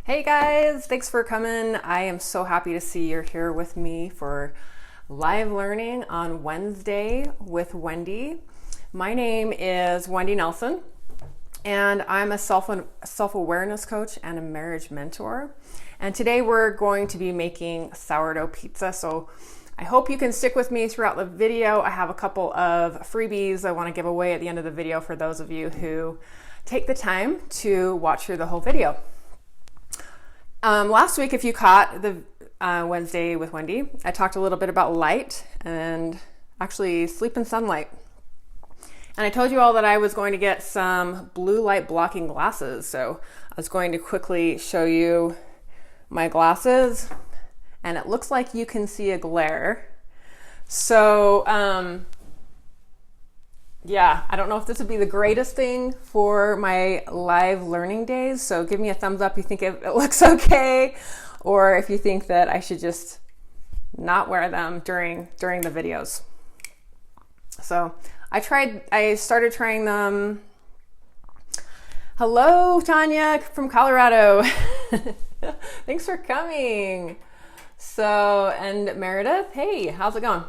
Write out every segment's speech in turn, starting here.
Hey guys, thanks for coming. I am so happy to see you're here with me for live learning on Wednesday with Wendy. My name is Wendy Nelson, and I'm a self-awareness coach and a marriage mentor. And today we're going to be making sourdough pizza. So I hope you can stick with me throughout the video. I have a couple of freebies I want to give away at the end of the video for those of you who take the time to watch through the whole video. Last week, if you caught the Wednesday with Wendy, I talked a little bit about light and actually sleep in sunlight. And I told you all that I was going to get some blue light blocking glasses. So I was going to quickly show you my glasses, and it looks like you can see a glare. So yeah, I don't know if this would be the greatest thing for my live learning days. So give me a thumbs up if you think it looks okay, or if you think that I should just not wear them during the videos. So I started trying them. Hello, Tanya from Colorado. Thanks for coming. So, and Meredith, hey, how's it going?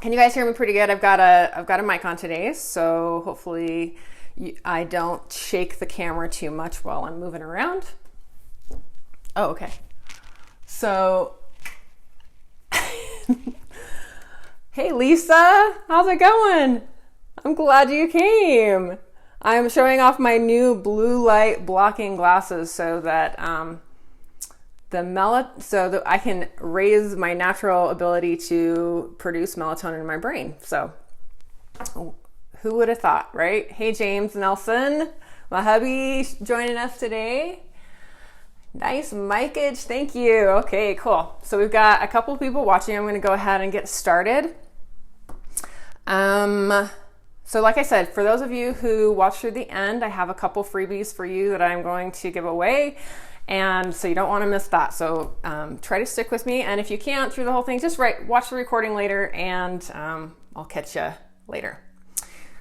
Can you guys hear me pretty good? I've got a mic on today, so hopefully I don't shake the camera too much while I'm moving around. Oh, okay. So, hey Lisa, how's it going? I'm glad you came. I'm showing off my new blue light blocking glasses so that so that I can raise my natural ability to produce melatonin in my brain. So who would have thought, right? Hey, James Nelson, my hubby, joining us today. Nice micage, thank you. Okay, cool. So we've got a couple people watching. I'm going to go ahead and get started. So like I said, for those of you who watch through the end, I have a couple freebies for you that I'm going to give away. And so you don't want to miss that. So try to stick with me. And if you can't through the whole thing, just watch the recording later, and I'll catch you later.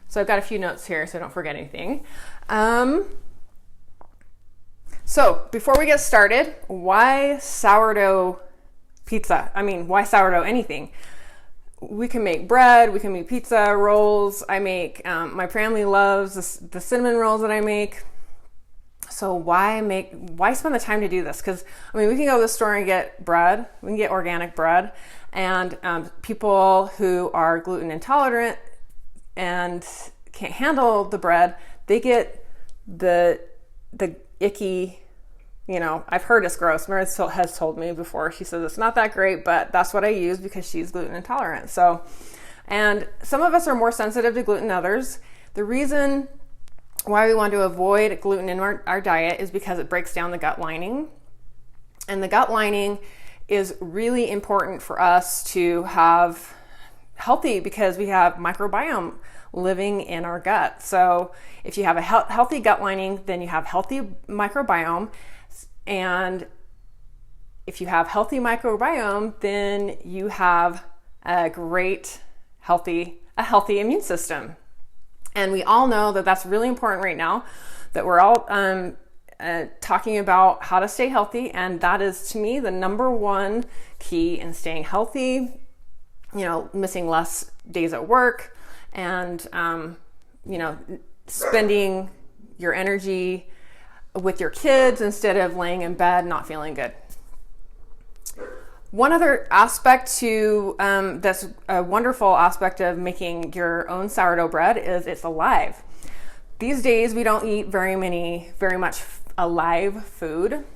So I've got a few notes here so don't forget anything. So before we get started, why sourdough pizza? I mean, why sourdough anything? We can make bread, we can make pizza, rolls. I make, my family loves the cinnamon rolls that I make. So why spend the time to do this? Because, I mean, we can go to the store and get bread. We can get organic bread. And people who are gluten intolerant and can't handle the bread, they get the icky, I've heard it's gross. Meredith has told me before. She says it's not that great, but that's what I use because she's gluten intolerant. So, and some of us are more sensitive to gluten than others. The reason why we want to avoid gluten in our diet is because it breaks down the gut lining. And the gut lining is really important for us to have healthy because we have microbiome living in our gut. So if you have a healthy gut lining, then you have healthy microbiome. And if you have healthy microbiome, then you have a great, healthy immune system. And we all know that that's really important right now, that we're all talking about how to stay healthy. And that is, to me, the number one key in staying healthy, missing less days at work and, spending your energy with your kids instead of laying in bed not feeling good. One other aspect to that's a wonderful aspect of making your own sourdough bread is it's alive. These days we don't eat very much alive food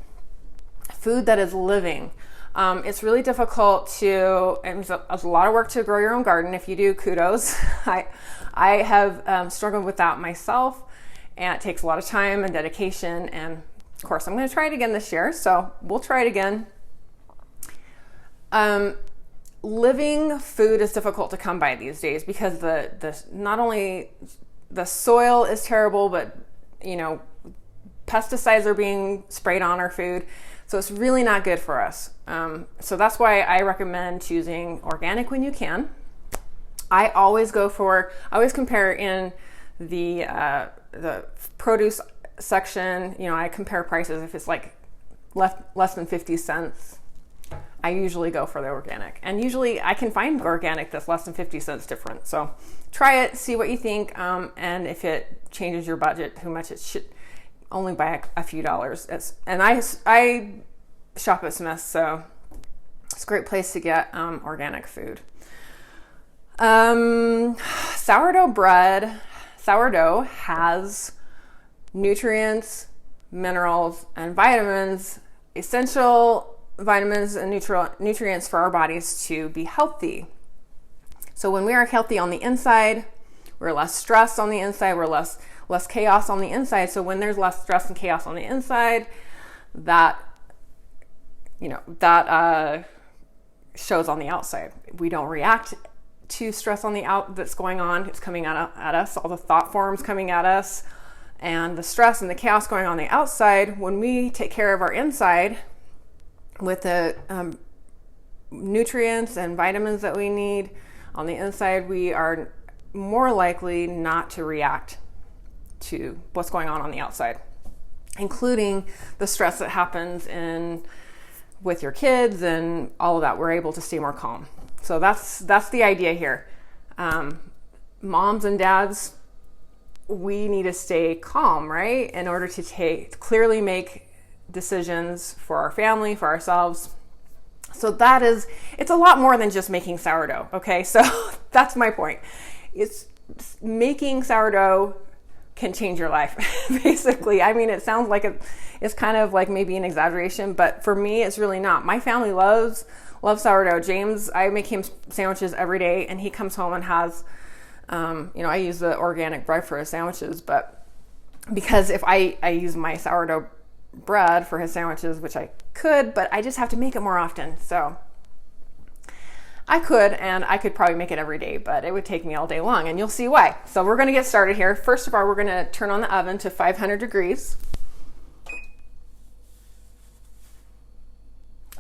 that is living. It's really difficult and it's a lot of work to grow your own garden. If you do, kudos. I have struggled with that myself, and it takes a lot of time and dedication. And of course, I'm going to try it again this year, so we'll try it again. Living food is difficult to come by these days because not only the soil is terrible, but pesticides are being sprayed on our food, so it's really not good for us. So that's why I recommend choosing organic when you can. I always compare in the produce section. I compare prices if it's like less than 50 cents, I usually go for the organic. And usually I can find organic that's less than 50 cents different. So try it, see what you think, and if it changes your budget, how much it should, only by a few dollars. And I shop at Smith's, so it's a great place to get organic food. Sourdough bread. Sourdough has nutrients, minerals, and vitamins, essential vitamins and nutrients for our bodies to be healthy. So when we are healthy on the inside, we're less stressed on the inside, we're less chaos on the inside. So when there's less stress and chaos on the inside, that shows on the outside. We don't react to stress on the that's going on. It's coming at us, all the thought forms coming at us, and the stress and the chaos going on the outside. When we take care of our inside with the nutrients and vitamins that we need on the inside, we are more likely not to react to what's going on the outside, including the stress that happens with your kids and all of that. We're able to stay more calm. So that's the idea here. Moms and dads, we need to stay calm, right? In order to clearly make decisions for our family, for ourselves. So it's a lot more than just making sourdough. Okay. So that's my point. It's making sourdough can change your life, basically. I mean, it sounds like it's kind of like maybe an exaggeration, but for me, it's really not. My family loves sourdough. James, I make him sandwiches every day, and he comes home and has, I use the organic bread for his sandwiches, but because if I use my sourdough bread for his sandwiches, which I could, but I just have to make it more often. So I could probably make it every day, but it would take me all day long, and you'll see why. So we're going to get started here. First of all, we're going to turn on the oven to 500 degrees.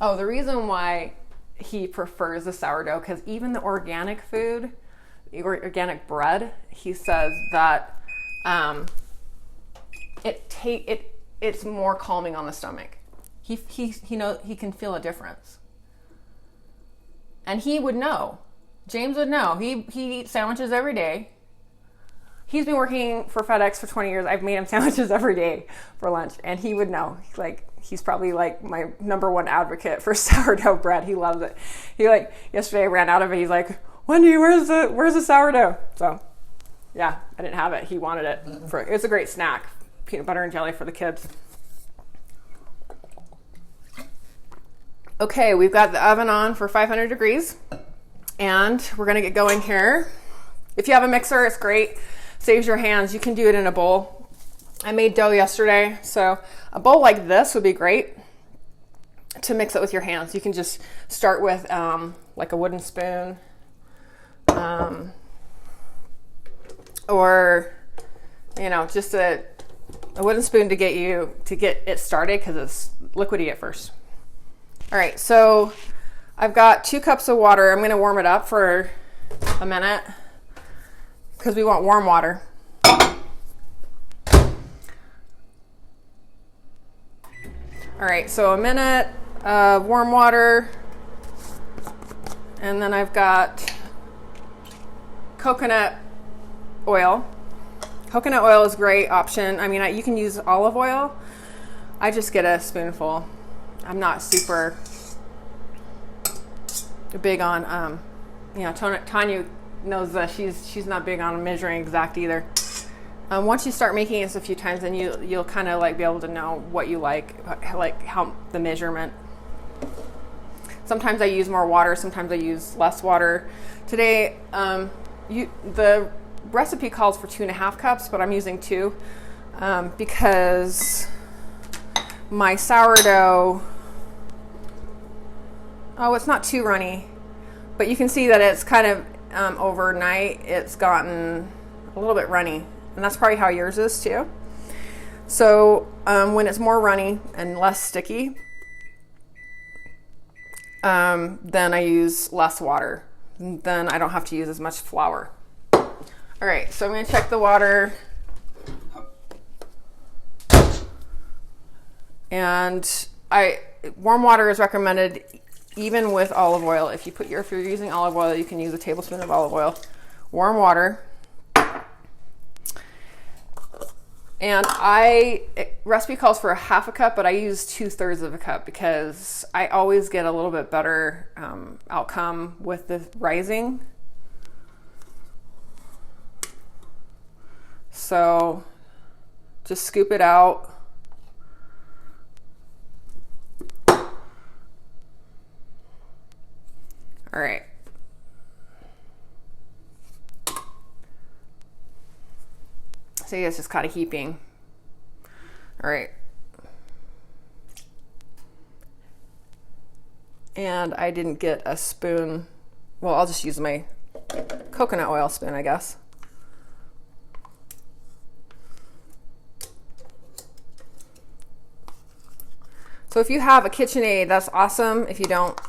Oh, the reason why he prefers the sourdough, because even the organic food, the organic bread, he says that it's more calming on the stomach. He knows, he can feel a difference. And he would know. James would know. He eats sandwiches every day. He's been working for FedEx for 20 years. I've made him sandwiches every day for lunch, and he would know. He's probably like my number one advocate for sourdough bread. He loves it. Yesterday I ran out of it. He's like, Wendy, where's the sourdough? So yeah, I didn't have it. He wanted it. It's a great snack. Peanut butter and jelly for the kids. Okay, we've got the oven on for 500 degrees, and we're gonna get going here. If you have a mixer, it's great. Saves your hands. You can do it in a bowl. I made dough yesterday, so a bowl like this would be great to mix it with your hands. You can just start with like a wooden spoon, or just a wooden spoon to get it started, because it's liquidy at first. All right, so I've got 2 cups of water. I'm going to warm it up for a minute because we want warm water. All right, so a minute of warm water, and then I've got coconut oil. Coconut oil is a great option. I mean, you can use olive oil. I just get a spoonful. I'm not super big on, Tanya knows that she's not big on measuring exact either. Once you start making this a few times, then you'll kind of be able to know what you like how the measurement. Sometimes I use more water, sometimes I use less water. Today, the recipe calls for 2.5 cups, but I'm using 2 because my sourdough, it's not too runny, but you can see that it's kind of overnight it's gotten a little bit runny, and that's probably how yours is too. So when it's more runny and less sticky, then I use less water. Then I don't have to use as much flour. All right, so I'm going to check the water. And Warm water is recommended even with olive oil. If you're using olive oil, you can use a tablespoon of olive oil. Warm water. And recipe calls for a half a cup, but I use 2/3 of a cup because I always get a little bit better outcome with the rising. So just scoop it out. All right. See, it's just kind of heaping. All right. And I didn't get a spoon. Well, I'll just use my coconut oil spoon, I guess. So if you have a KitchenAid, that's awesome. If you don't,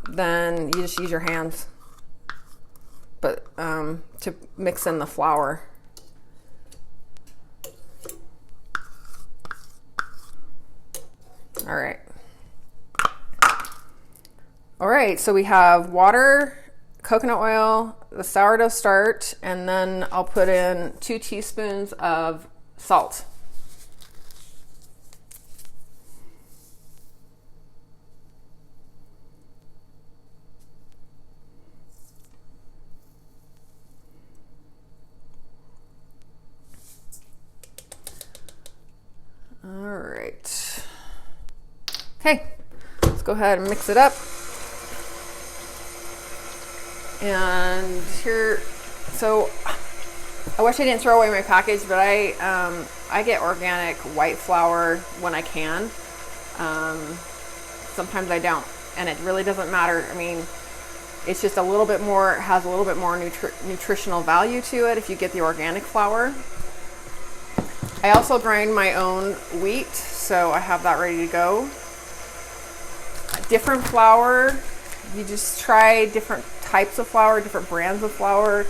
then you just use your hands. But to mix in the flour. All right. All right, so we have water, coconut oil, the sourdough start, and then I'll put in 2 teaspoons of salt. All right. Okay, let's go ahead and mix it up. And here, so I wish I didn't throw away my package, but I get organic white flour when I can. Sometimes I don't, and it really doesn't matter. I mean, it's just a little bit more, has a little bit more nutritional value to it if you get the organic flour. I also grind my own wheat, so I have that ready to go. Different flour, you just try different types of flour, different brands of flour.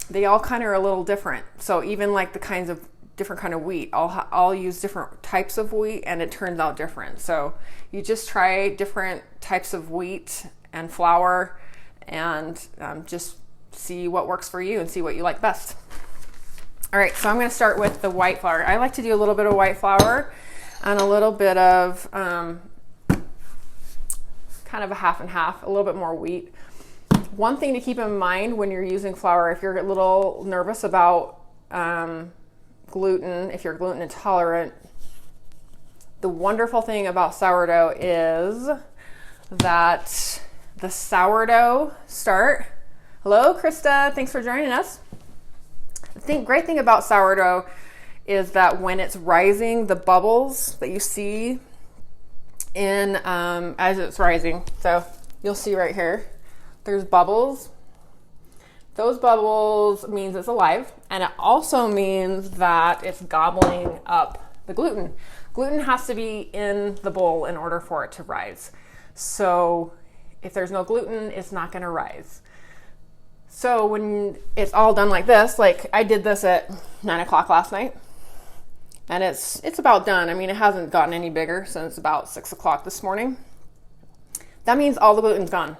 They all kind of are a little different. So even like the different kind of wheat, I'll use different types of wheat and it turns out different. So you just try different types of wheat and flour and just see what works for you and see what you like best. All right, so I'm going to start with the white flour. I like to do a little bit of white flour and a little bit of kind of a half and half, a little bit more wheat. One thing to keep in mind when you're using flour, if you're a little nervous about gluten, if you're gluten intolerant, the wonderful thing about sourdough is that the sourdough start. Hello, Krista. Thanks for joining us. The great thing about sourdough is that when it's rising, the bubbles that you see in as it's rising, so you'll see right here, there's bubbles. Those bubbles means it's alive, and it also means that it's gobbling up the gluten. Gluten has to be in the bowl in order for it to rise. So if there's no gluten, it's not going to rise. So when it's all done like this, like I did this at 9 o'clock last night, and it's about done. I mean, it hasn't gotten any bigger since about 6 o'clock this morning. That means all the gluten's gone.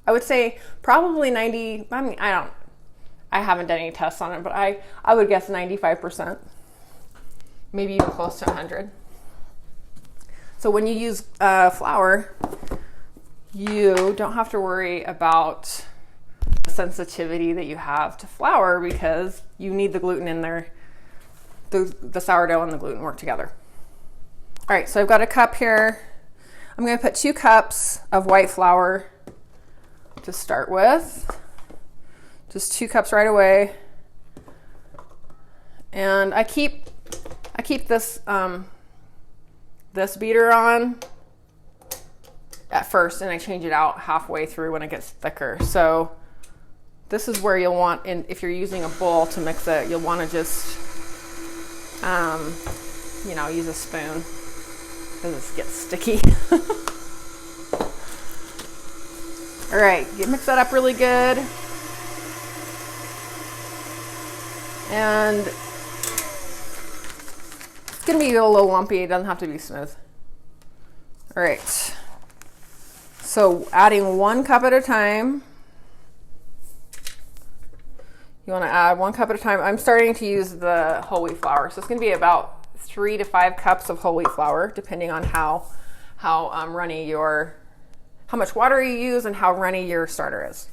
I would say probably 90, I mean, I haven't done any tests on it, but I would guess 95%, maybe even close to 100. So when you use flour, you don't have to worry about the sensitivity that you have to flour because you need the gluten in there. The sourdough and the gluten work together. All right, so I've got a cup here. I'm going to put 2 cups of white flour to start with. Just 2 cups right away. And I keep this this beater on at first, and I change it out halfway through when it gets thicker. So this is where you'll want, if you're using a bowl to mix it, you'll want to just use a spoon because this gets sticky. All right, you mix that up really good. And It's gonna be a little lumpy. It doesn't have to be smooth. All right. So adding 1 cup at a time. You want to add 1 cup at a time. I'm starting to use the whole wheat flour. So it's going to be about 3 to 5 cups of whole wheat flour, depending on how runny how much water you use and how runny your starter is.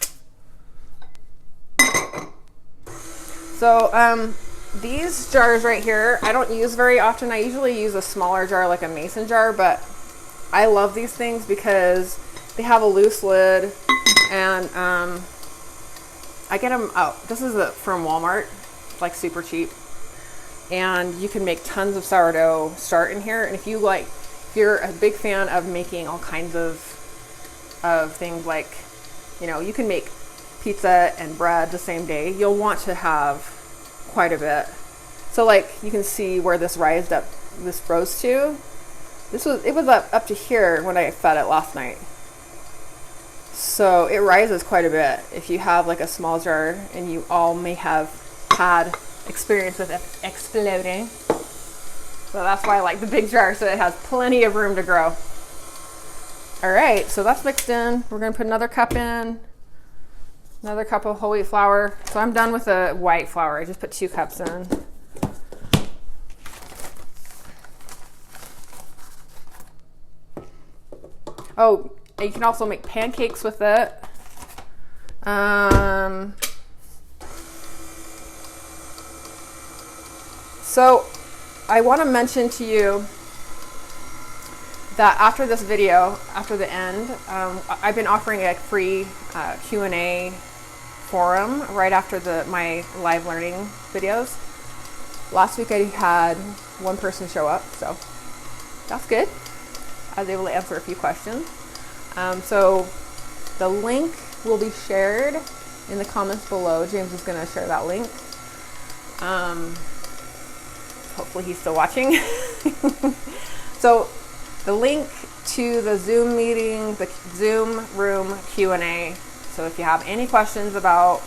So these jars right here, I don't use very often. I usually use a smaller jar, like a mason jar, but I love these things because they have a loose lid, and I get them out. This is from Walmart. It's like super cheap. And you can make tons of sourdough start in here. And if you're a big fan of making all kinds of things, like, you can make pizza and bread the same day. You'll want to have quite a bit. So like you can see where this rose to. It was up to here when I fed it last night. So it rises quite a bit if you have like a small jar, and you all may have had experience with it exploding. So that's why I like the big jar, so it has plenty of room to grow. All right, so that's mixed in. We're gonna put another cup in, another cup of whole wheat flour. So I'm done with the white flour. I just put 2 cups in. Oh, you can also make pancakes with it. So I want to mention to you that after this video, after the end, I've been offering a free Q&A forum right after my live learning videos. Last week I had 1 person show up, so that's good. I was able to answer a few questions. So the link will be shared in the comments below. James is going to share that link. Hopefully he's still watching. So the link to the Zoom meeting, the Zoom room Q&A. So if you have any questions about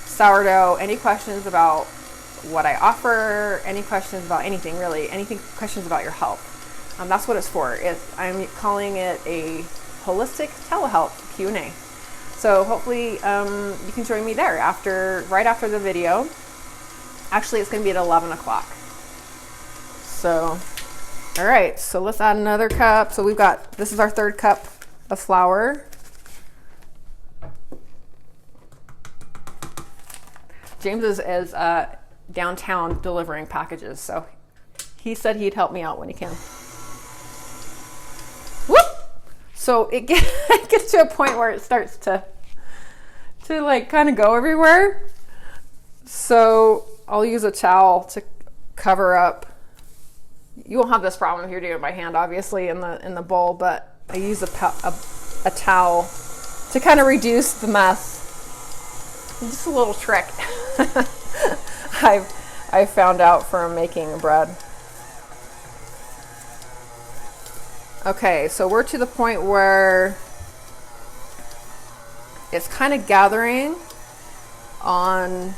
sourdough, any questions about what I offer, any questions about anything really, questions about your health, that's what it's for. I'm calling it a holistic telehealth Q&A. So hopefully you can join me there right after the video. Actually, it's going to be at 11 o'clock. So, all right, so let's add another cup. So this is our 3rd cup of flour. James is downtown delivering packages, so he said he'd help me out when he can. So it gets to a point where it starts to like kind of go everywhere. So I'll use a towel to cover up. You won't have this problem if you're doing it by hand, obviously, in the bowl, but I use a towel to kind of reduce the mess. Just a little trick I found out from making bread. Okay, so we're to the point where it's kind of gathering on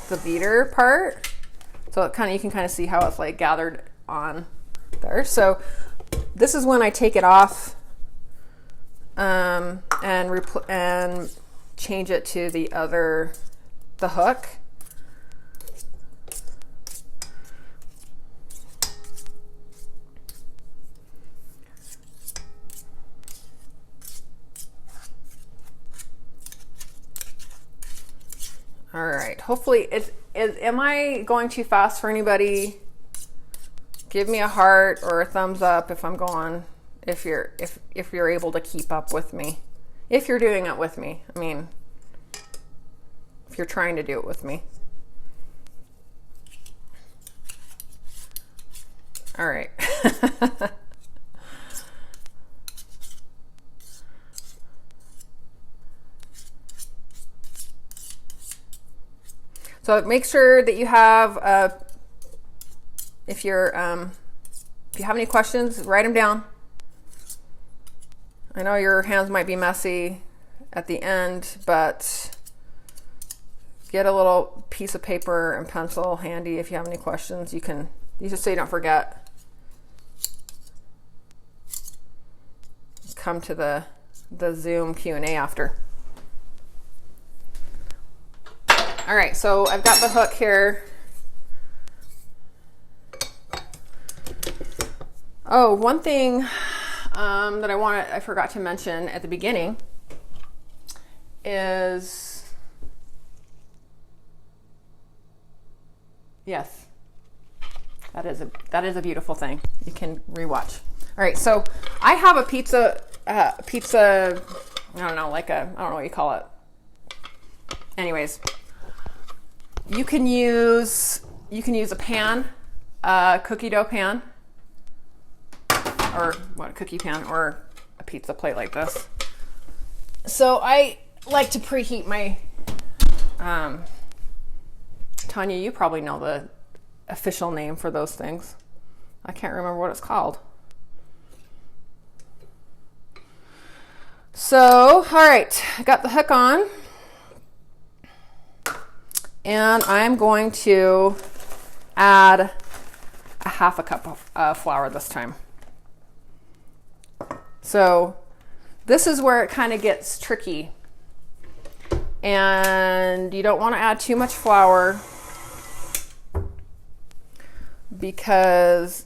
the beater part. So you can kind of see how it's like gathered on there. So this is when I take it off and change it to the hook. All right, hopefully am I going too fast for anybody? Give me a heart or a thumbs up if I'm going, if you're able to keep up with me. If you're doing it with me. I mean, if you're trying to do it with me. All right. So make sure that you have, if you have any questions, write them down. I know your hands might be messy at the end, but get a little piece of paper and pencil handy. If you have any questions, you can just so you don't forget. Come to the Zoom Q&A after. All right, so I've got the hook here. Oh, one thing that I forgot to mention at the beginning is, yes, that is a beautiful thing. You can rewatch. All right, so I have a pizza, I don't know what you call it. Anyways, you can use a pan, a cookie dough pan, or a cookie pan, or a pizza plate like this. So I like to preheat my, Tanya, you probably know the official name for those things. I can't remember what it's called. So, all right, I got the hook on, and I'm going to add a half a cup of flour this time. So this is where it kind of gets tricky, and you don't want to add too much flour because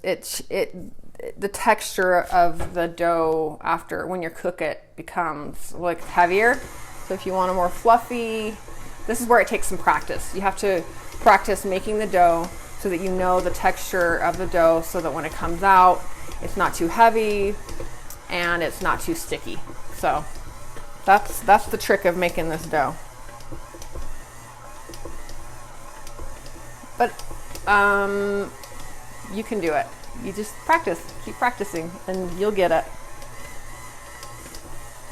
the texture of the dough after when you cook it becomes like heavier. So if you want a more fluffy, this is where it takes some practice. You have to practice making the dough so that you know the texture of the dough, so that when it comes out, it's not too heavy and it's not too sticky. So that's the trick of making this dough. But you can do it. You just practice, keep practicing, and you'll get it.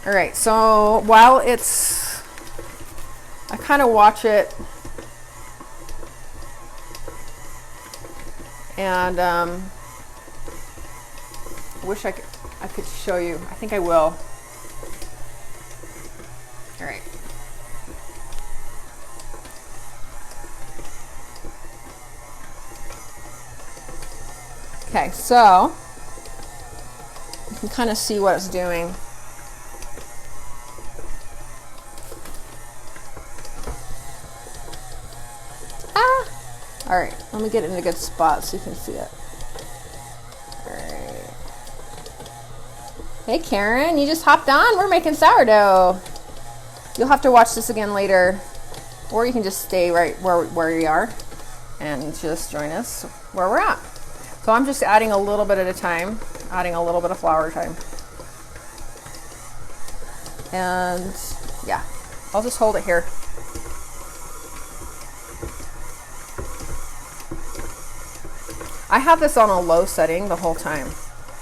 All right, so while I kind of watch it, and wish I could show you. I think I will. All right. Okay, so you can kind of see what it's doing. All right, let me get it in a good spot so you can see it. All right. Hey Karen, you just hopped on? We're making sourdough. You'll have to watch this again later, or you can just stay right where you are and just join us where we're at. So I'm just adding a little bit at a time, adding a little bit of flour at a time. And yeah, I'll just hold it here. I have this on a low setting the whole time.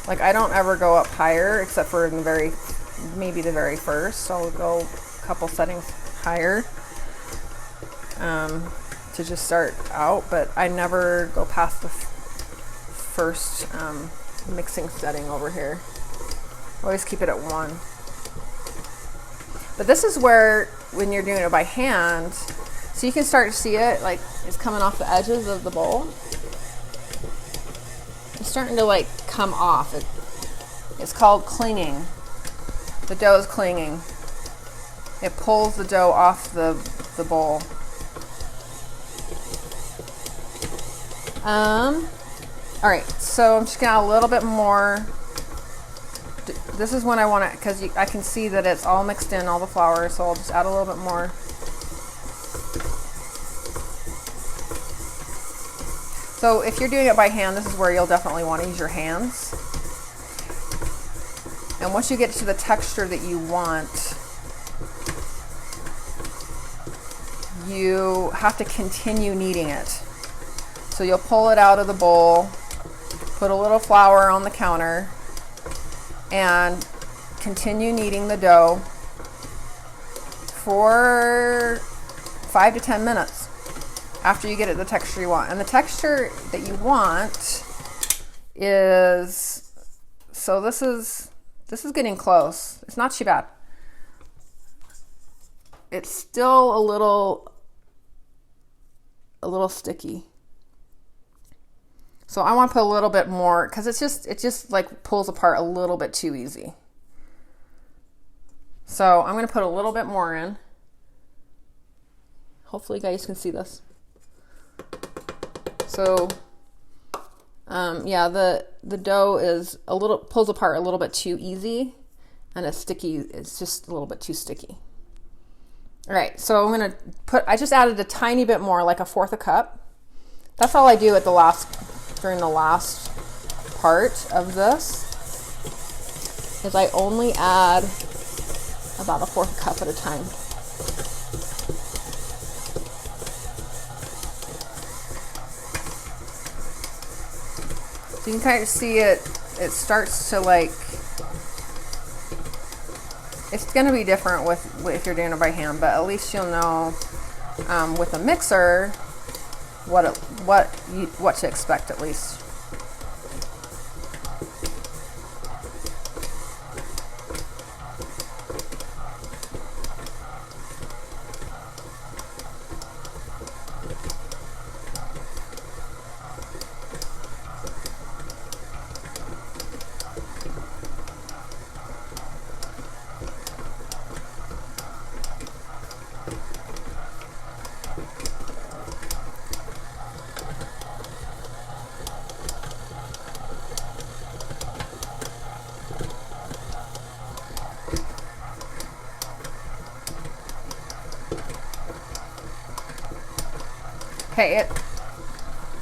Like, I don't ever go up higher except for in maybe the very first. So I'll go a couple settings higher to just start out, but I never go past the first mixing setting over here. Always keep it at 1. But this is where, when you're doing it by hand, so you can start to see it, like it's coming off the edges of the bowl. It's starting to like come off. It's called clinging. The dough is clinging. It pulls the dough off the bowl. All right, so I'm just gonna add a little bit more. This is when I want to, because I can see that it's all mixed in, all the flour, so I'll just add a little bit more. So if you're doing it by hand, this is where you'll definitely want to use your hands. And once you get to the texture that you want, you have to continue kneading it. So you'll pull it out of the bowl, put a little flour on the counter, and continue kneading the dough for 5 to 10 minutes after you get it the texture you want. And the texture that you want is, so this is getting close. It's not too bad. It's still a little sticky. So I want to put a little bit more because it just like pulls apart a little bit too easy. So I'm going to put a little bit more in. Hopefully you guys can see this. So yeah, the dough is pulls apart a little bit too easy, and it's sticky. It's just a little bit too sticky. All right, so I'm going to I just added a tiny bit more, like 1/4 cup. That's all I do at during the last part of this, is I only add about 1/4 cup at a time. So you can kind of see it starts to like, it's going to be different if you're doing it by hand, but at least you'll know with a mixer what to expect at least. Okay,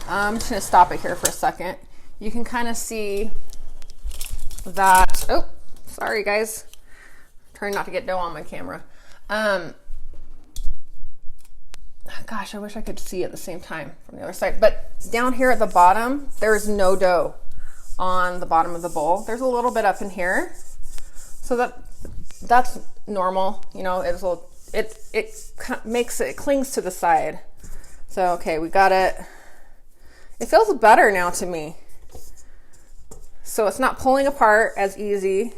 I'm just going to stop it here for a second. You can kind of see that, oh, sorry guys. Trying not to get dough on my camera. Gosh, I wish I could see at the same time from the other side. But down here at the bottom, there's no dough on the bottom of the bowl. There's a little bit up in here. So that's normal. You know, it clings to the side. So, okay, we got it. It feels better now to me. So it's not pulling apart as easy.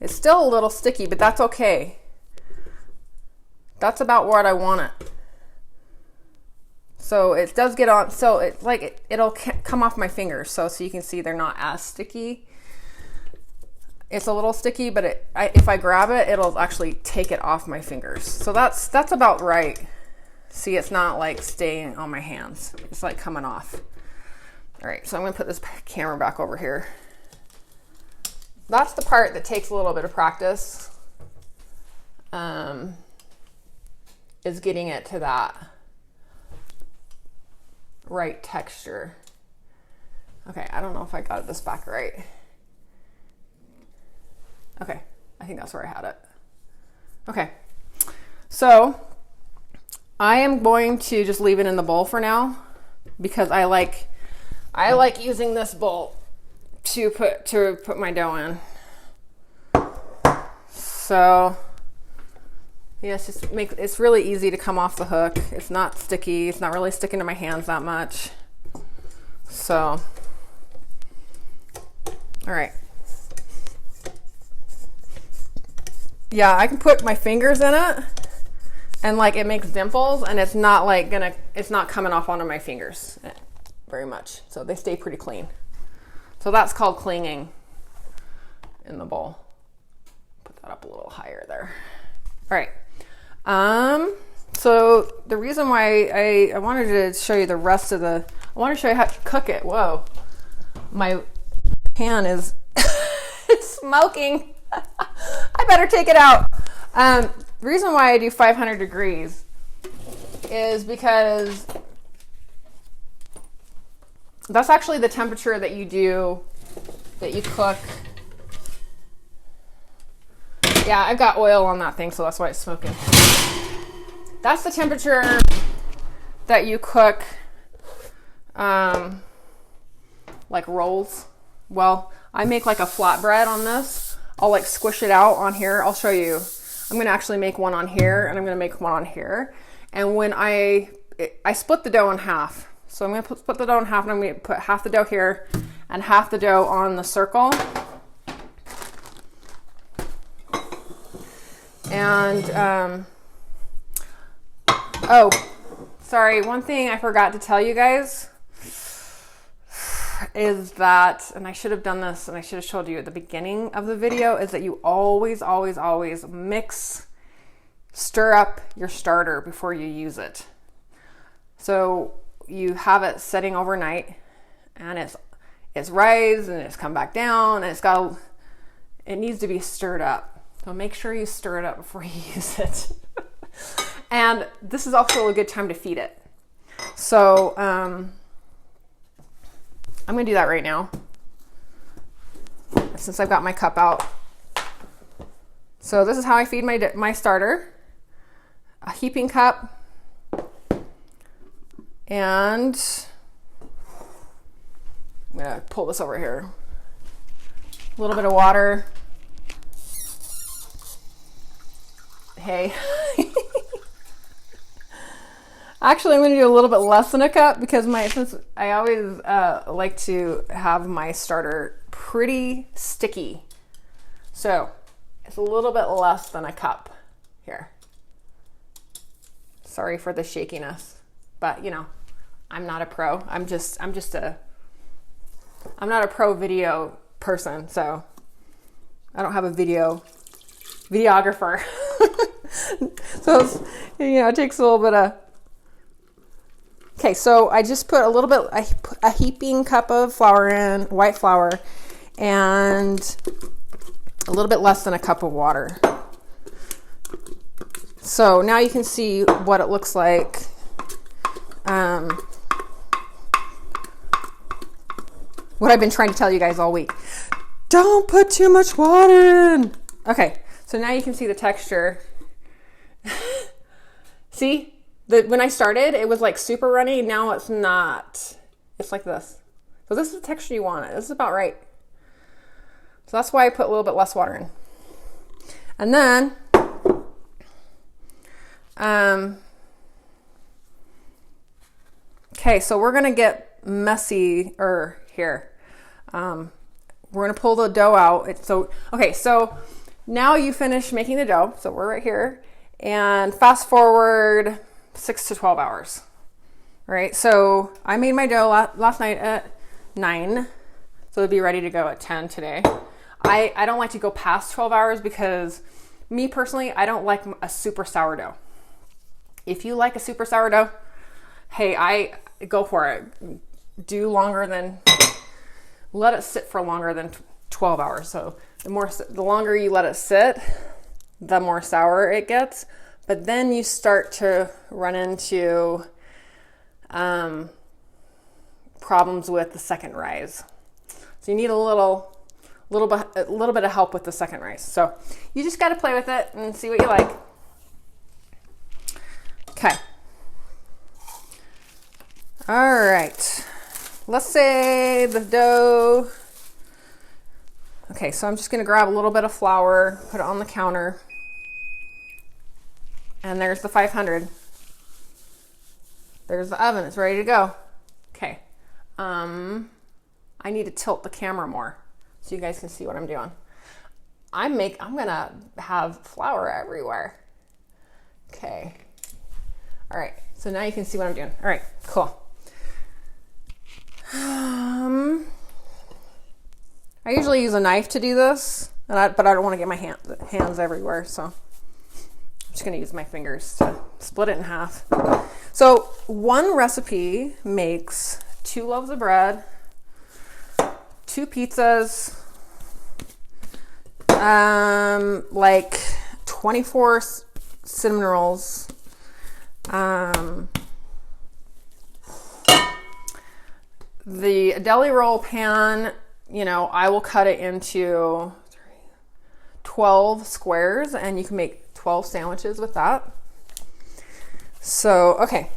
It's still a little sticky, but that's okay. That's about what I want it. So it does get on, so it'll come off my fingers. So you can see they're not as sticky. It's a little sticky, but if I grab it, it'll actually take it off my fingers. So that's about right. See, it's not like staying on my hands. It's like coming off. All right, so I'm gonna put this camera back over here. That's the part that takes a little bit of practice, is getting it to that right texture. Okay, I don't know if I got this back right. Okay, I think that's where I had it. Okay, so I am going to just leave it in the bowl for now because I like using this bowl to put my dough in. So yeah, it's really easy to come off the hook. It's not sticky. It's not really sticking to my hands that much. So, all right. Yeah, I can put my fingers in it and like it makes dimples and it's not coming off onto my fingers very much. So they stay pretty clean. So that's called clinging in the bowl. Put that up a little higher there. All right. So the reason why I wanted to show you the rest of I want to show you how to cook it. Whoa. My pan is it's smoking. I better take it out. The reason why I do 500 degrees is because that's actually the temperature that you cook. Yeah, I've got oil on that thing, so that's why it's smoking. That's the temperature that you cook like rolls. Well, I make like a flatbread on this. I'll like squish it out on here. I'll show you. I'm going to actually make one on here and I'm going to make one on here. And when I split the dough in half. So I'm going to split the dough in half and I'm going to put half the dough here and half the dough on the circle. And, oh, sorry, one thing I forgot to tell you guys is that, and I should have done this and I should have showed you at the beginning of the video, is that you always stir up your starter before you use it. So you have it sitting overnight and it's rised and it's come back down and it needs to be stirred up. So make sure you stir it up before you use it. And this is also a good time to feed it. So, I'm going to do that right now, since I've got my cup out. So this is how I feed my starter. A heaping cup. And I'm going to pull this over here. A little bit of water. Hey. Actually, I'm going to do a little bit less than a cup because since I always like to have my starter pretty sticky. So it's a little bit less than a cup here. Sorry for the shakiness, but you know, I'm not a pro. I'm not a pro video person, so I don't have a videographer. So it's, it takes a little bit of. Okay, so I just put a heaping cup of flour in, white flour, and a little bit less than a cup of water. So now you can see what it looks like. What I've been trying to tell you guys all week. Don't put too much water in. Okay, so now you can see the texture. See? When I started, it was like super runny. Now it's not. It's like this. So this is the texture you want. This is about right. So that's why I put a little bit less water in. And then, okay, so we're going to get messy here. We're going to pull the dough out. So now you finish making the dough. So we're right here. And fast forward 6 to 12 hours. All right, so I made my dough last night at 9, so it'll be ready to go at 10 today. I don't like to go past 12 hours because me personally, I don't like a super sourdough. If you like a super sourdough, hey, I go for it. Let it sit for longer than 12 hours. So the longer you let it sit, the more sour it gets. But then you start to run into problems with the second rise. So you need a little bit of help with the second rise. So you just got to play with it and see what you like. Okay. All right. Let's say the dough. Okay, so I'm just going to grab a little bit of flour, put it on the counter. And there's the 500. There's the oven. It's ready to go. Okay. I need to tilt the camera more so you guys can see what I'm doing. I'm gonna have flour everywhere. Okay. All right. So now you can see what I'm doing. All right. Cool. I usually use a knife to do this, but I don't want to get my hands everywhere, so. Just going to use my fingers to split it in half. So one recipe makes 2 loaves of bread, 2 pizzas, like 24 cinnamon rolls, the deli roll pan, I will cut it into 12 squares and you can make 12 sandwiches with that. So, okay.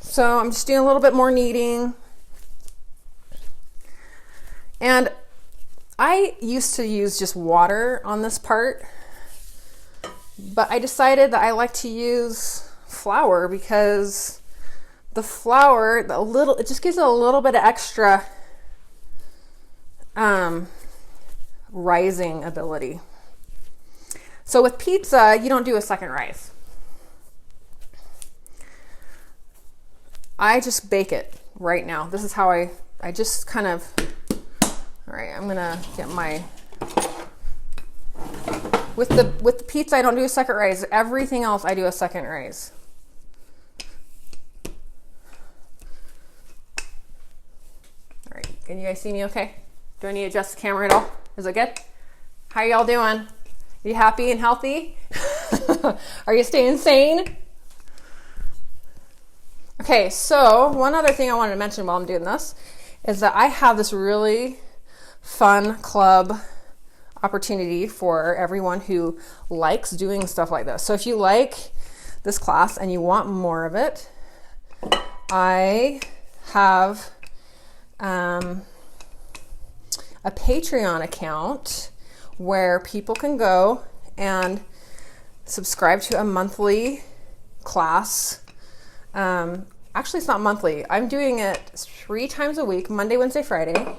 So I'm just doing a little bit more kneading. And I used to use just water on this part, but I decided that I like to use flour because the flour, it just gives it a little bit of extra rising ability. So with pizza, you don't do a second rise. I just bake it right now. This is how I just kind of, all right, I'm gonna get my, with the pizza, I don't do a second rise. Everything else, I do a second rise. All right, can you guys see me okay? Do I need to adjust the camera at all? Is it good? How y'all doing? Are you happy and healthy? Are you staying sane? Okay, so one other thing I wanted to mention while I'm doing this is that I have this really fun club opportunity for everyone who likes doing stuff like this. So if you like this class and you want more of it, I have a Patreon account where people can go and subscribe to a monthly class. Actually, it's not monthly. I'm doing it 3 times a week, Monday, Wednesday, Friday.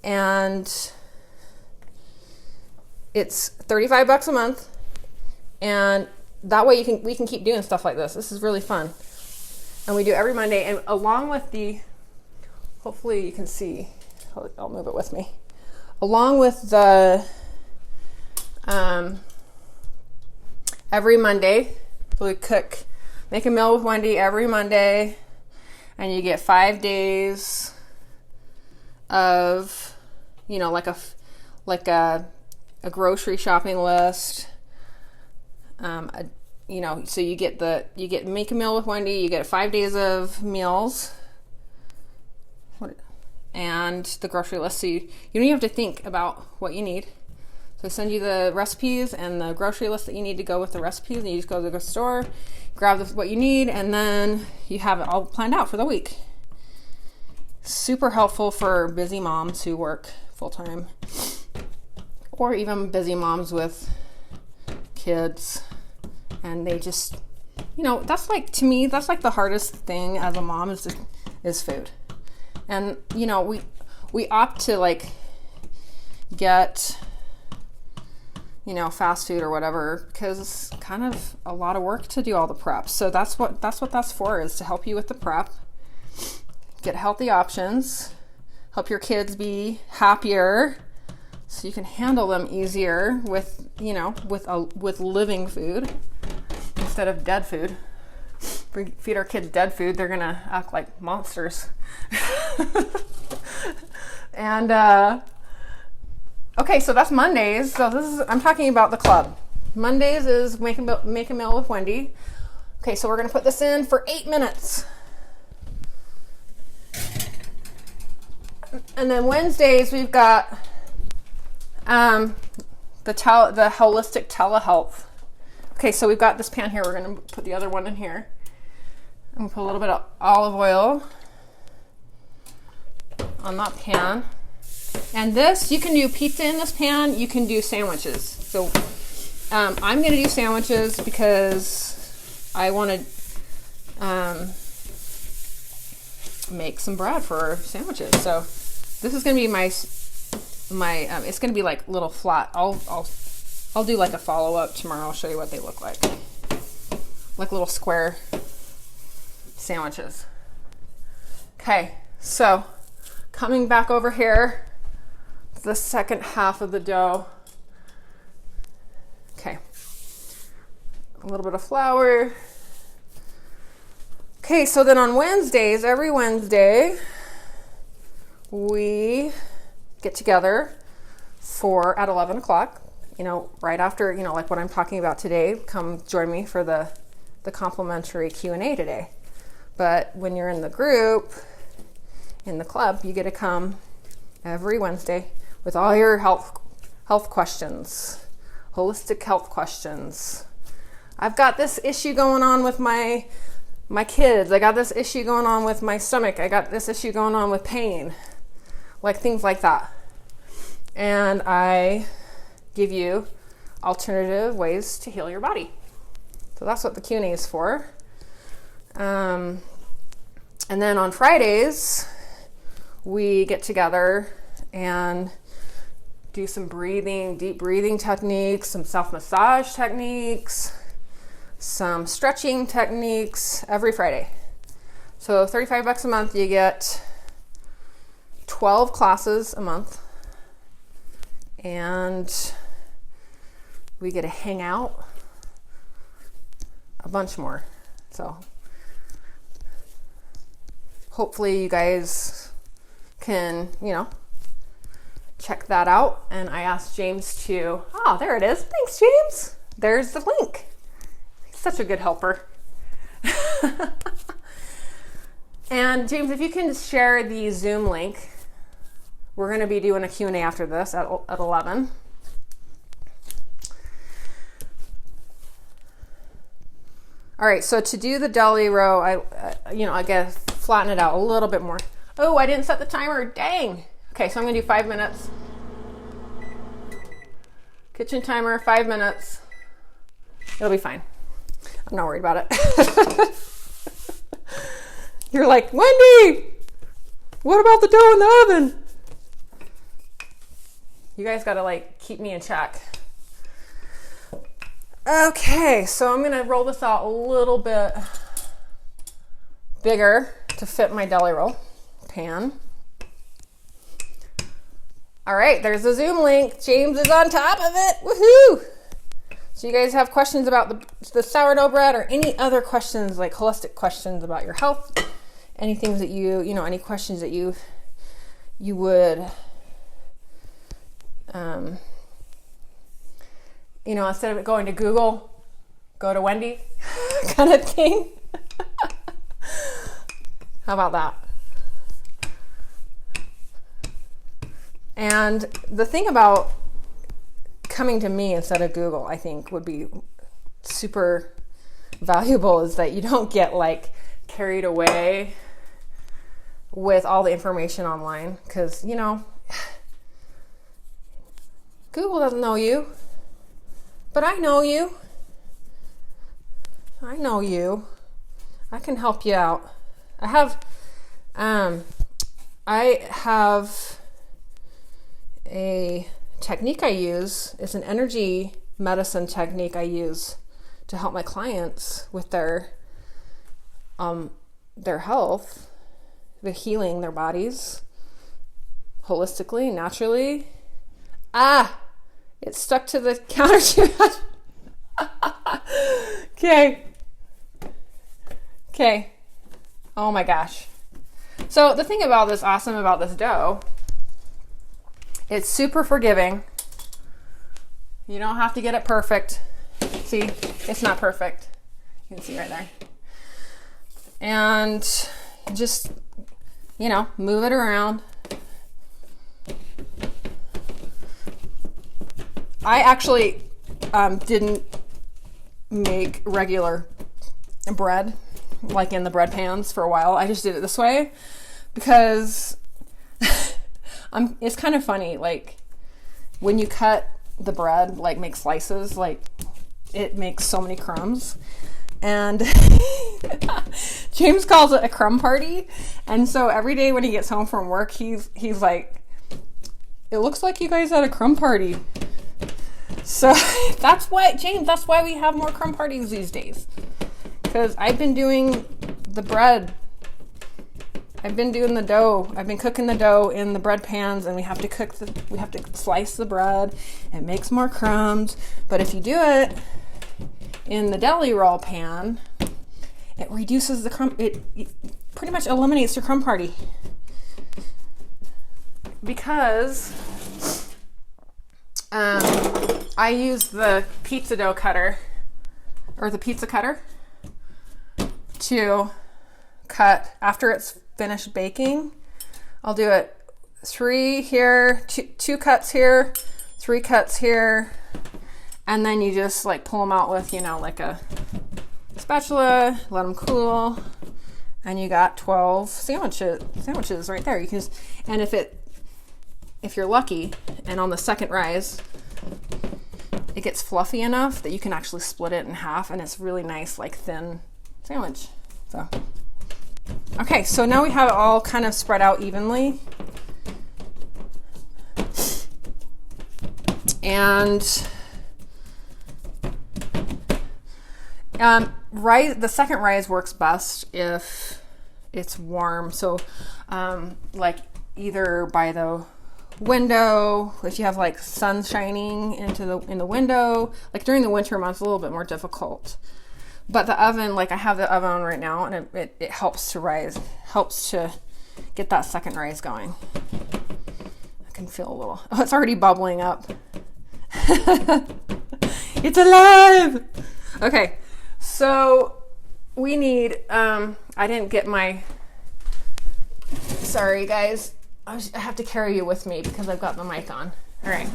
And it's $35 a month. And that way we can keep doing stuff like this. This is really fun. And we do every Monday. And along with the, hopefully you can see, I'll move it with me. Along with the, every Monday, we cook, make a meal with Wendy every Monday, and you get 5 days of, you know, like a grocery shopping list. You know, so you get make a meal with Wendy. You get 5 days of meals, and the grocery list. So you don't even have to think about what you need. So I send you the recipes and the grocery list that you need to go with the recipes, and you just go to the store, grab what you need, and then you have it all planned out for the week. Super helpful for busy moms who work full-time, or even busy moms with kids, and they just, you know, that's like, to me, that's like the hardest thing as a mom is food. And, you know, we opt to like get, you know, fast food or whatever, because it's kind of a lot of work to do all the prep. So that's what that's for, is to help you with the prep, get healthy options, help your kids be happier so you can handle them easier with, you know, with living food instead of dead food. If we feed our kids dead food, they're gonna act like monsters. And okay, so that's Mondays. So I'm talking about the club. Mondays is make a meal with Wendy. Okay, so we're gonna put this in for 8 minutes. And then Wednesdays we've got the holistic telehealth. Okay, so we've got this pan here. We're gonna put the other one in here. I'm gonna put a little bit of olive oil on that pan. And this, you can do pizza in this pan, you can do sandwiches. So I'm gonna do sandwiches because I wanna make some bread for sandwiches. So this is gonna be my it's gonna be like little flat. I'll do like a follow-up tomorrow. I'll show you what they look like little square sandwiches. Okay, so coming back over here, the second half of the dough. Okay, a little bit of flour. Okay, so then on Wednesdays, every Wednesday, we get together at 11 o'clock, you know, right after, you know, like what I'm talking about today. Come join me for the complimentary Q&A today. But when you're in the group, in the club, you get to come every Wednesday with all your health questions, holistic health questions. I've got this issue going on with my kids. I got this issue going on with my stomach. I got this issue going on with pain, like things like that. And I give you alternative ways to heal your body. So that's what the Q&A is for. And then on Fridays, we get together and do some deep breathing techniques, some self-massage techniques, some stretching techniques every Friday. So $35 a month, you get 12 classes a month, and we get to hang out a bunch more. So hopefully you guys can, check that out. And I asked James to, there it is. Thanks, James. There's the link. He's such a good helper. And James, if you can share the Zoom link, we're going to be doing a Q&A after this at 11. All right, so to do the deli row, I guess flatten it out a little bit more. Oh, I didn't set the timer. Dang. Okay, so I'm going to do 5 minutes. Kitchen timer, 5 minutes. It'll be fine. I'm not worried about it. You're like, Wendy, what about the dough in the oven? You guys got to keep me in check. Okay, so I'm going to roll this out a little bit bigger to fit my deli roll pan. All right, there's the Zoom link. James is on top of it. Woohoo! So you guys have questions about the sourdough bread, or any other questions, like holistic questions about your health, any things that any questions that you would, instead of going to Google, go to Wendy kind of thing. How about that? And the thing about coming to me instead of Google, I think would be super valuable, is that you don't get carried away with all the information online, because Google doesn't know you, but I know you. I can help you out. I have a technique I use. It's an energy medicine technique I use to help my clients with their health, the healing their bodies holistically, naturally. It's stuck to the counter. Okay. Oh my gosh. So the thing that's awesome about this dough, it's super forgiving. You don't have to get it perfect. See, it's not perfect. You can see right there. And just, move it around. I actually didn't make regular bread, in the bread pans, for a while. I just did it this way because it's kind of funny, when you cut the bread, make slices, it makes so many crumbs. And James calls it a crumb party. And so every day when he gets home from work, he's like, it looks like you guys had a crumb party. So that's why we have more crumb parties these days. Because I've been doing the bread. I've been doing the dough. I've been cooking the dough in the bread pans, and we have to slice the bread. It makes more crumbs. But if you do it in the deli roll pan, it reduces the crumb. It pretty much eliminates your crumb party. Because I use the pizza dough cutter, or the pizza cutter, to cut after it's finished baking. I'll do it 3 here, two cuts here, 3 cuts here, and then you just pull them out with a spatula, let them cool, and you got 12 sandwiches right there. You can and if you're lucky, and on the second rise it gets fluffy enough that you can actually split it in half, and it's really nice, thin sandwich. So okay, so now we have it all kind of spread out evenly. And the second rise works best if it's warm. So like either by the window, if you have like sun shining in the window, like during the winter months, a little bit more difficult. But the oven, like I have the oven on right now, and it helps to get that second rise going. I can feel a little, oh, it's already bubbling up. It's alive. Okay, so we need, I didn't get my, sorry guys, I have to carry you with me because I've got the mic on. All right,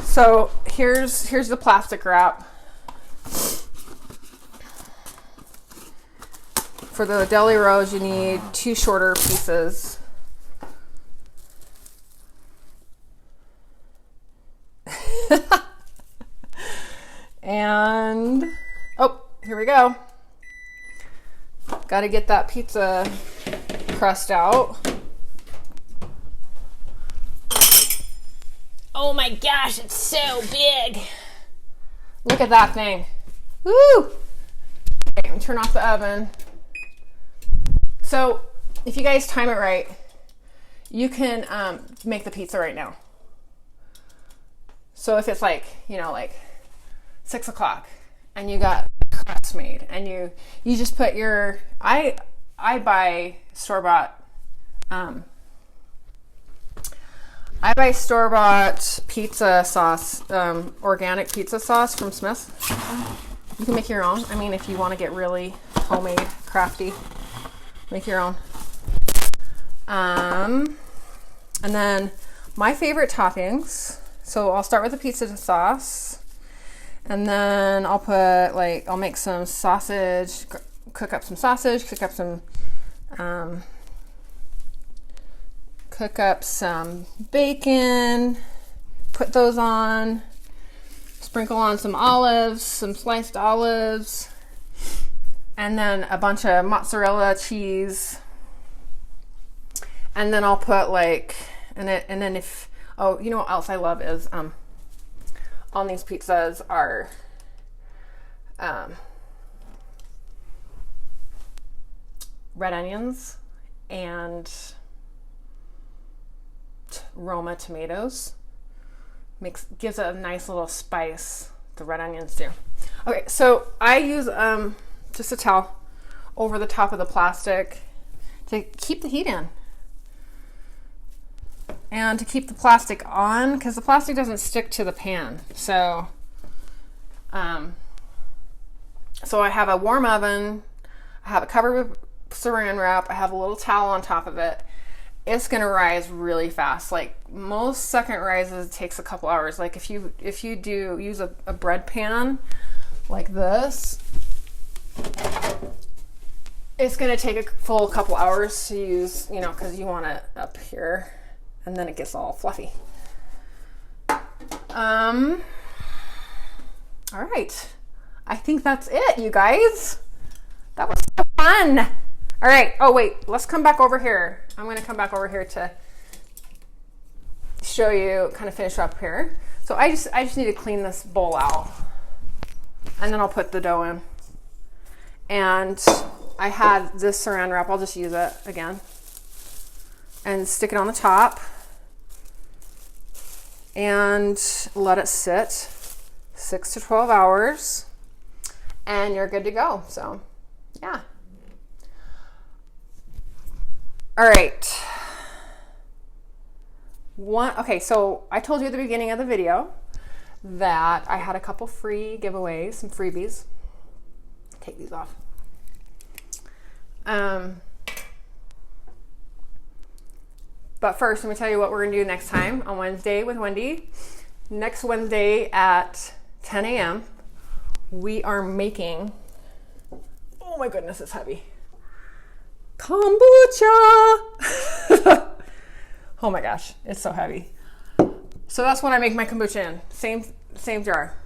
so here's the plastic wrap. For the deli rolls, you need 2 shorter pieces. And, oh, here we go. Got to get that pizza crust out. Oh my gosh, it's so big. Look at that thing. Woo! Okay, turn off the oven. So if you guys time it right, you can make the pizza right now. So if it's like, like 6 o'clock and you got crust made and you just put your, I buy store-bought, pizza sauce, organic pizza sauce from Smith's. You can make your own. I mean, if you want to get really homemade, crafty, make your own. And then my favorite toppings. So I'll start with the pizza sauce, and then I'll make some sausage, cook up some bacon, put those on, sprinkle on some olives, some sliced olives, and then a bunch of mozzarella cheese. And then I'll put you know what else I love is on these pizzas are red onions and Roma tomatoes. Gives it a nice little spice. The red onions do. Okay, so I use just a towel over the top of the plastic to keep the heat in. And to keep the plastic on, because the plastic doesn't stick to the pan. So, so I have a warm oven, I have it covered with saran wrap, I have a little towel on top of it. It's gonna rise really fast. Like most second rises, it takes a couple hours. Like if you use a bread pan like this, it's gonna take a full couple hours to use, because you want it up here. And then it gets all fluffy. All right. I think that's it, you guys. That was so fun. All right. Oh, wait. Let's come back over here. I'm going to come back over here to show you, kind of finish up here. So I just need to clean this bowl out. And then I'll put the dough in. And I had this saran wrap. I'll just use it again. And stick it on the top. And let it sit 6 to 12 hours and you're good to go. So yeah. All right. Okay, so I told you at the beginning of the video that I had a couple free giveaways, some freebies. Take these off. But first, let me tell you what we're going to do next time on Wednesday with Wendy. Next Wednesday at 10 a.m., we are making, oh my goodness, it's heavy, kombucha. Oh my gosh, it's so heavy. So that's when I make my kombucha in. Same jar.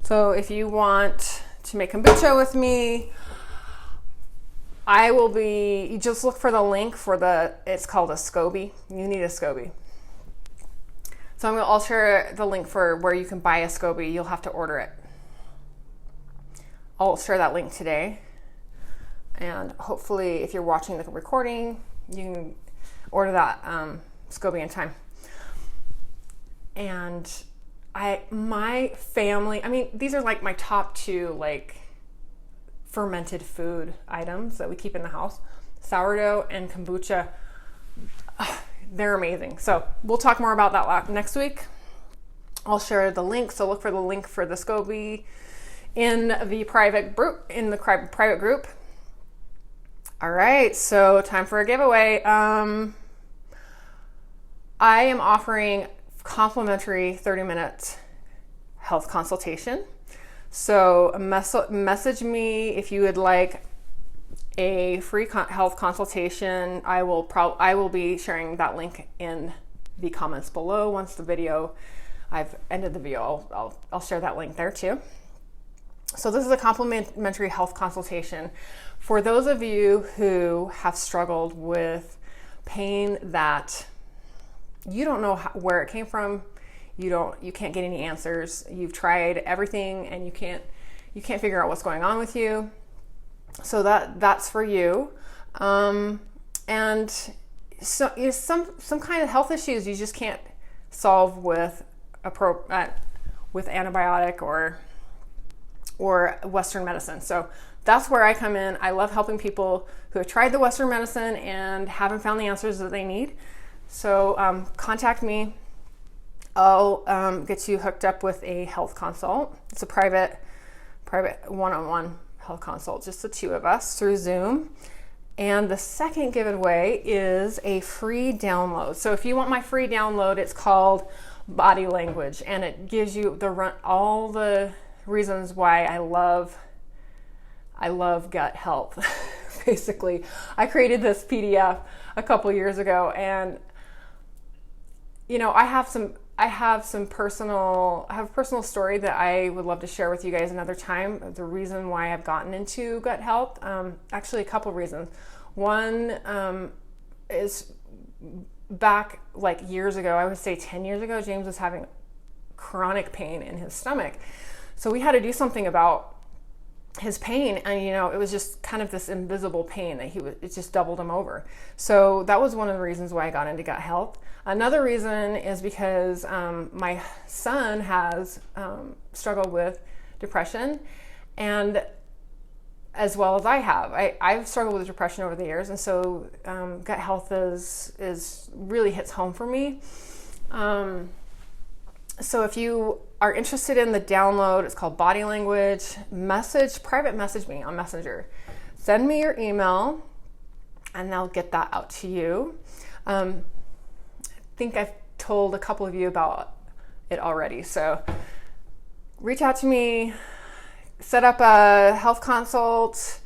So if you want to make kombucha with me, you just look for the link for it's called a SCOBY. You need a SCOBY. So I'll share the link for where you can buy a SCOBY. You'll have to order it. I'll share that link today. And hopefully if you're watching the recording, you can order that SCOBY in time. And my family, I mean, these are like my top 2 like fermented food items that we keep in the house. Sourdough and kombucha. They're amazing. So we'll talk more about that next week. I'll share the link. So look for the link for the SCOBY in the private group. All right, so time for a giveaway. I am offering complimentary 30-minute health consultation. So message me if you would like a free health consultation. I will be sharing that link in the comments below. Once I've ended the video, I'll share that link there too. So this is a complimentary health consultation for those of you who have struggled with pain that you don't know where it came from. You can't get any answers. You've tried everything and you can't figure out what's going on with you. So that's for you. And so some kind of health issues you just can't solve with antibiotic or Western medicine. So that's where I come in. I love helping people who have tried the Western medicine and haven't found the answers that they need. So contact me. I'll get you hooked up with a health consult. It's a private one-on-one health consult, just the 2 of us through Zoom. And the second giveaway is a free download. So if you want my free download, it's called Body Language, and it gives you all the reasons why I love gut health. Basically, I created this PDF a couple years ago, and I have a personal story that I would love to share with you guys another time. The reason why I've gotten into gut health, actually a couple reasons. One is back like years ago, I would say 10 years ago, James was having chronic pain in his stomach. So we had to do something about his pain, and it was just kind of this invisible pain that it just doubled him over. So that was one of the reasons why I got into gut health. Another reason is because my son has struggled with depression, and as well as I have. I've struggled with depression over the years, and so gut health is really hits home for me. So if you are interested in the download, it's called Body Language. Private message me on Messenger. Send me your email, and I'll get that out to you. I think I've told a couple of you about it already. So reach out to me, set up a health consult,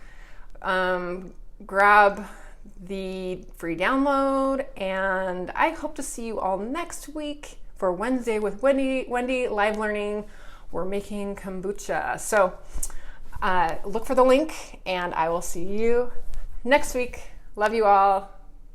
grab the free download, and I hope to see you all next week for Wednesday with Wendy live learning. We're making kombucha. So look for the link, and I will see you next week. Love you all.